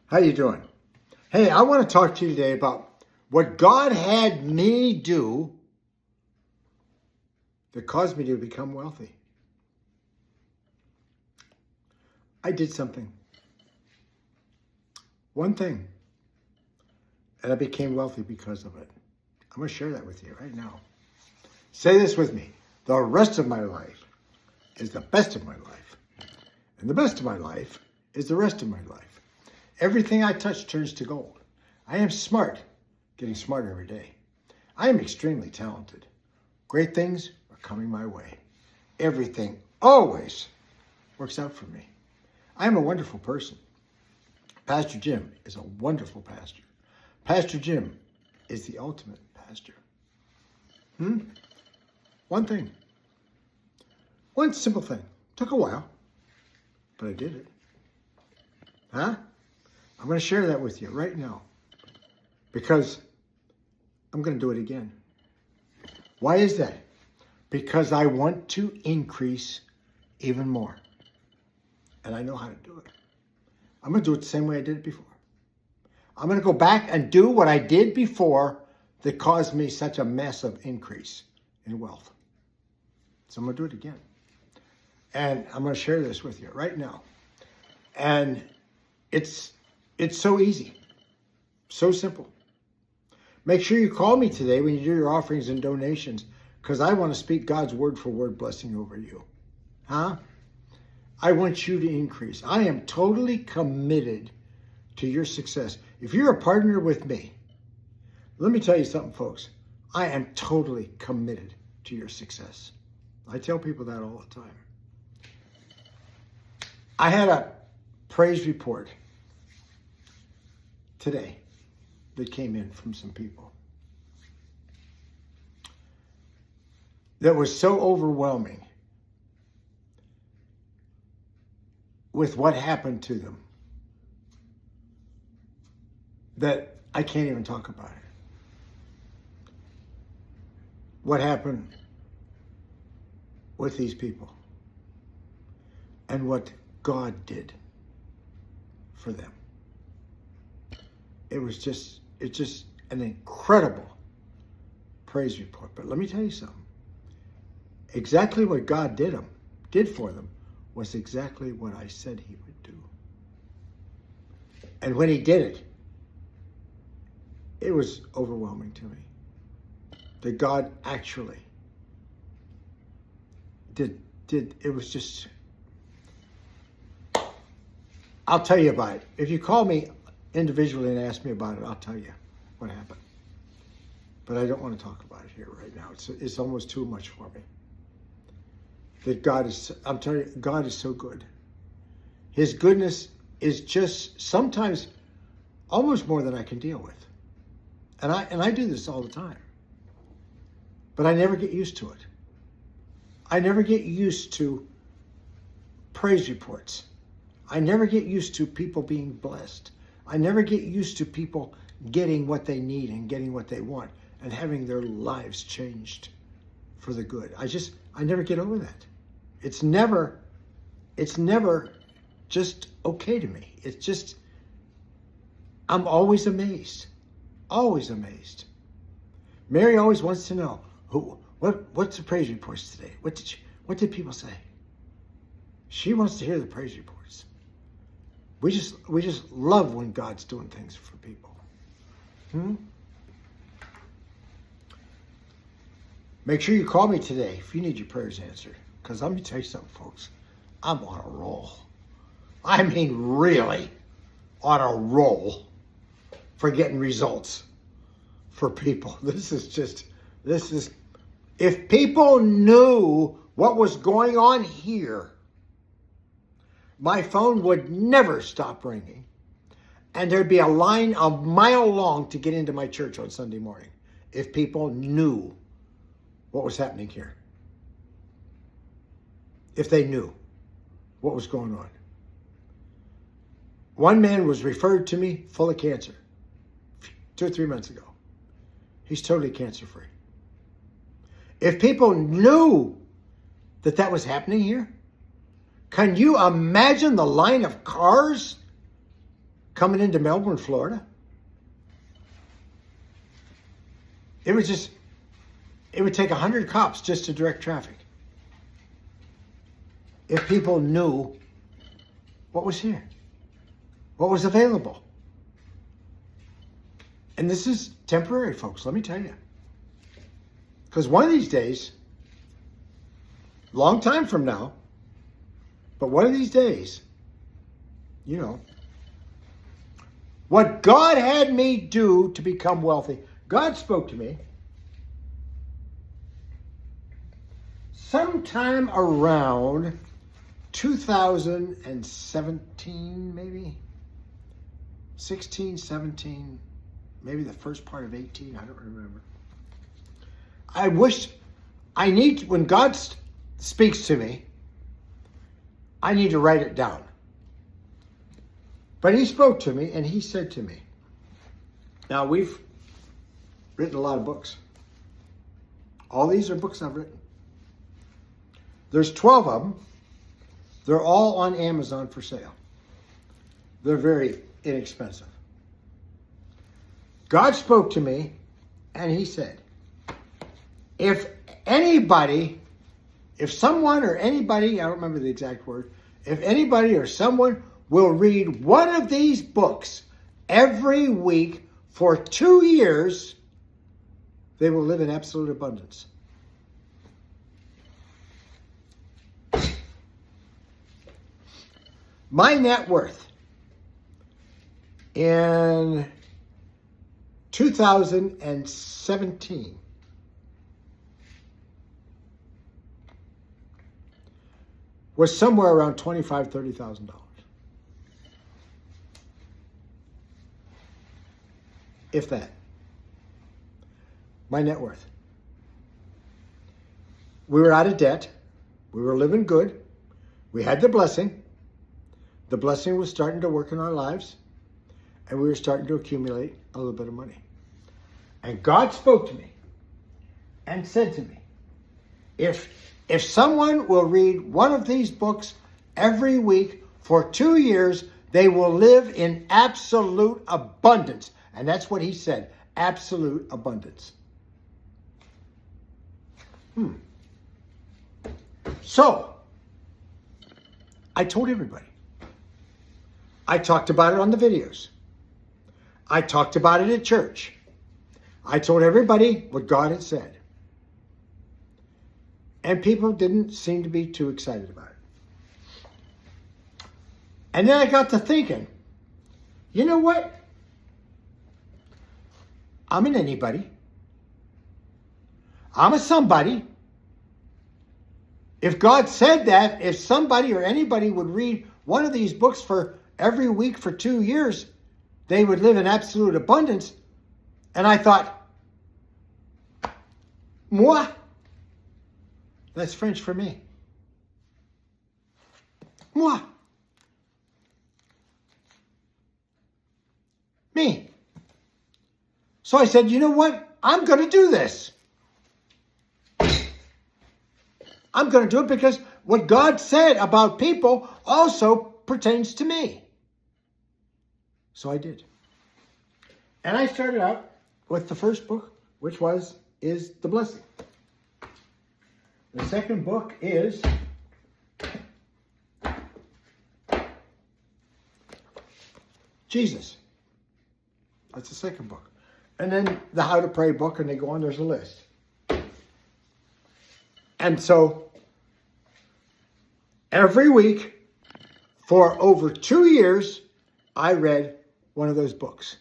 How you doing? Hey, I want to talk to you today about what God had me do that caused me to become wealthy. I did something. One thing. And I became wealthy because of it. I'm going to share that with you right now. Say this with me. The rest of my life is the best of my life. And the best of my life is the rest of my life. Everything I touch turns to gold. I am smart, getting smarter every day. I am extremely talented. Great things are coming my way. Everything always works out for me. I am a wonderful person. Pastor Jim is a wonderful pastor. Pastor Jim is the ultimate pastor. One thing. One simple thing. Took a while, but I did it. I'm going to share that with you right now because I'm going to do it again. Why is that? Because I want to increase even more. And I know how to do it. I'm going to do it the same way I did it before. I'm going to go back and do what I did before that caused me such a massive increase in wealth. So I'm going to do it again. And I'm going to share this with you right now. And it's so easy, so simple. Make sure you call me today when you do your offerings and donations because I want to speak God's word for word blessing over you. I want you to increase. I am totally committed to your success. If you're a partner with me, let me tell you something, folks. I am totally committed to your success. I tell people that all the time. I had a praise report today that came in from some people that was so overwhelming with what happened to them that I can't even talk about it. What happened with these people and what God did for them. It's just an incredible praise report. But let me tell you something. Exactly what God did for them was exactly what I said he would do. And when he did it, it was overwhelming to me that God actually did. It was just, I'll tell you about it. If you call me individually and ask me about it, I'll tell you what happened. But I don't want to talk about it here right now. It's almost too much for me. That I'm telling you, God is so good. His goodness is just sometimes almost more than I can deal with. And I do this all the time. But I never get used to it. I never get used to praise reports. I never get used to people being blessed. I never get used to people getting what they need and getting what they want and having their lives changed for the good. I never get over that. It's never just okay to me. It's just, I'm always amazed. Always amazed. Mary always wants to know, what's the praise reports today? What did people say? She wants to hear the praise reports. We just love when God's doing things for people. Make sure you call me today if you need your prayers answered. Because let me tell you something, folks. I'm on a roll. I mean, really on a roll for getting results for people. If people knew what was going on here, my phone would never stop ringing. And there'd be a line a mile long to get into my church on Sunday morning if people knew what was happening here. If they knew what was going on. One man was referred to me full of cancer 2 or 3 months ago. He's totally cancer-free. If people knew that was happening here, can you imagine the line of cars coming into Melbourne, Florida. It would take 100 cops just to direct traffic. If people knew what was here, what was available. And this is temporary, folks, let me tell you. Because one of these days, long time from now, but one of these days, you know, what God had me do to become wealthy, God spoke to me sometime around 2017, maybe 16, 17, maybe the first part of 18, I don't remember. When God speaks to me, I need to write it down. But he spoke to me and he said to me, now we've written a lot of books. All these are books I've written. There's 12 of them. They're all on Amazon for sale. They're very inexpensive. God spoke to me and he said, if someone or anybody, I don't remember the exact word, if anybody or someone will read one of these books every week for 2 years, they will live in absolute abundance. My net worth in 2017 was somewhere around $25,000, $30,000. If that. My net worth. We were out of debt. We were living good. We had the blessing. The blessing was starting to work in our lives. And we were starting to accumulate a little bit of money. And God spoke to me and said to me, if someone will read one of these books every week for 2 years, they will live in absolute abundance. And that's what he said, absolute abundance. So, I told everybody. I talked about it on the videos. I talked about it at church. I told everybody what God had said. And people didn't seem to be too excited about it. And then I got to thinking, you know what? I'm an anybody. I'm a somebody. If God said that, if somebody or anybody would read one of these books for every week for 2 years, they would live in absolute abundance. And I thought, moi? That's French for me. Moi. Me. So I said, you know what? I'm going to do this. I'm going to do it because what God said about people also pertains to me. So I did. And I started out with the first book, which is The Blessing. The second book is Jesus. That's the second book. And then the How to Pray book, and they go on, there's a list. And so every week for over 2 years, I read one of those books.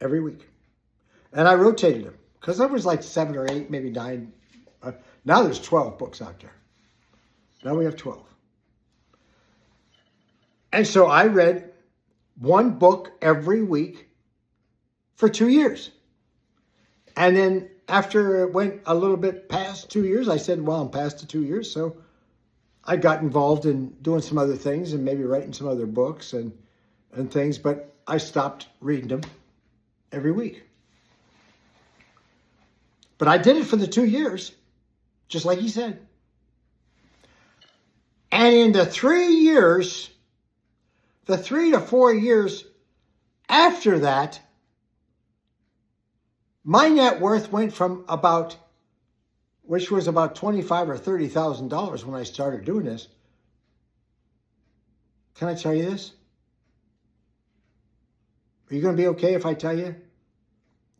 Every week. And I rotated them. Because there was like 7 or 8, maybe 9. Now there's 12 books out there. Now we have 12. And so I read one book every week for 2 years. And then after it went a little bit past 2 years, I said, well, I'm past the 2 years. So I got involved in doing some other things and maybe writing some other books and things. But I stopped reading them every week. But I did it for the 2 years, just like he said. And in the 3 years the 3 to 4 years after that, my net worth went from about, which was about $25,000 or $30,000 when I started doing this. Can I tell you this? Are you going to be okay if I tell you?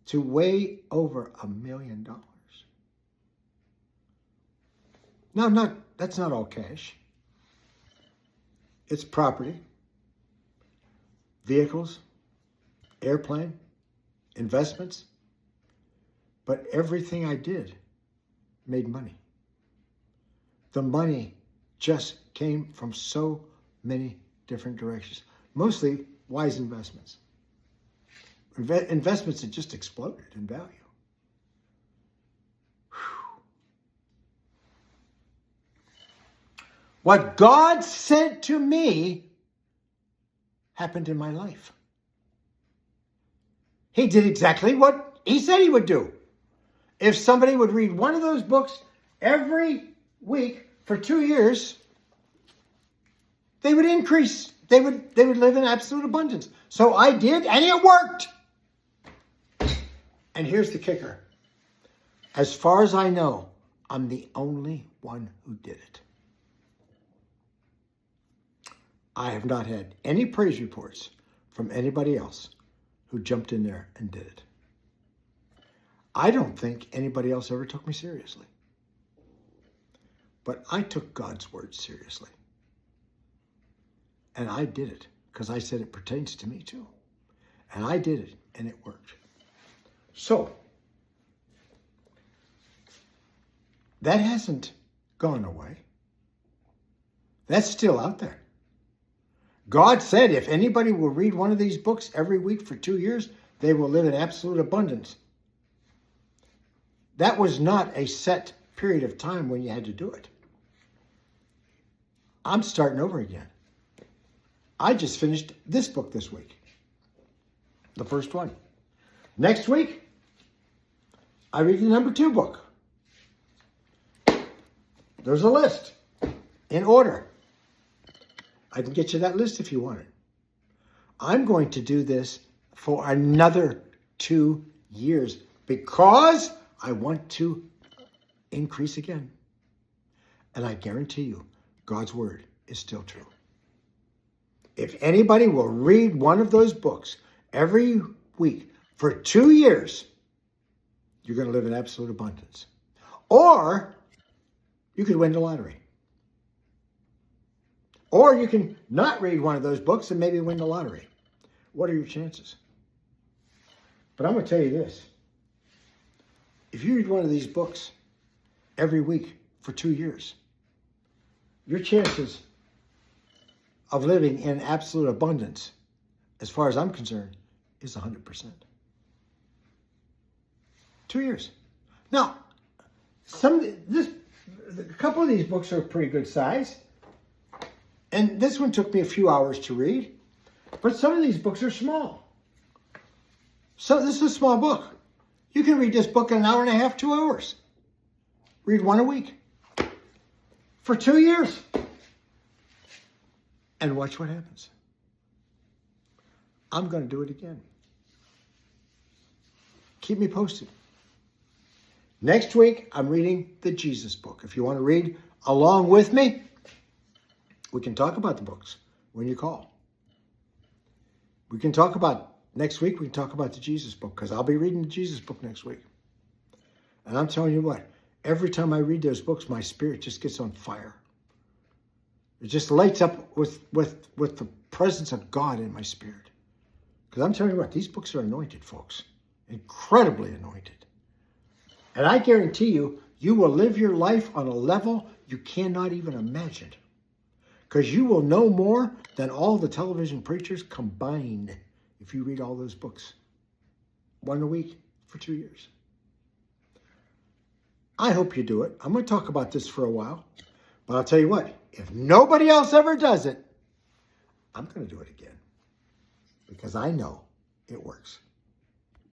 To way over $1 million. No, that's not all cash. It's property, vehicles, airplane, investments. But everything I did made money. The money just came from so many different directions. Mostly wise investments. Investments that just exploded in value. Whew. What God said to me happened in my life. He did exactly what he said he would do. If somebody would read one of those books every week for 2 years, they would increase. They would live in absolute abundance. So I did, and it worked. And here's the kicker. As far as I know, I'm the only one who did it. I have not had any praise reports from anybody else who jumped in there and did it. I don't think anybody else ever took me seriously. But I took God's word seriously. And I did it because I said it pertains to me too. And I did it and it worked. So, that hasn't gone away. That's still out there. God said if anybody will read one of these books every week for 2 years, they will live in absolute abundance. That was not a set period of time when you had to do it. I'm starting over again. I just finished this book this week. The first one. Next week, I read the number 2 book. There's a list in order. I can get you that list if you want it. I'm going to do this for another 2 years because I want to increase again. And I guarantee you, God's word is still true. If anybody will read one of those books every week for 2 years, you're going to live in absolute abundance. Or you could win the lottery. Or you can not read one of those books and maybe win the lottery. What are your chances? But I'm going to tell you this. If you read one of these books every week for 2 years, your chances of living in absolute abundance, as far as I'm concerned, is 100%. 2 years. Now, a couple of these books are pretty good size. And this one took me a few hours to read. But some of these books are small. So this is a small book. You can read this book in an hour and a half, 2 hours. Read one a week. For 2 years. And watch what happens. I'm going to do it again. Keep me posted. Next week, I'm reading the Jesus book. If you want to read along with me, we can talk about the books when you call. We can talk about, next week, we can talk about the Jesus book because I'll be reading the Jesus book next week. And I'm telling you what, every time I read those books, my spirit just gets on fire. It just lights up with the presence of God in my spirit. Because I'm telling you what, these books are anointed, folks. Incredibly anointed. And I guarantee you, you will live your life on a level you cannot even imagine. Because you will know more than all the television preachers combined if you read all those books. One a week for 2 years. I hope you do it. I'm going to talk about this for a while. But I'll tell you what, if nobody else ever does it, I'm going to do it again. Because I know it works.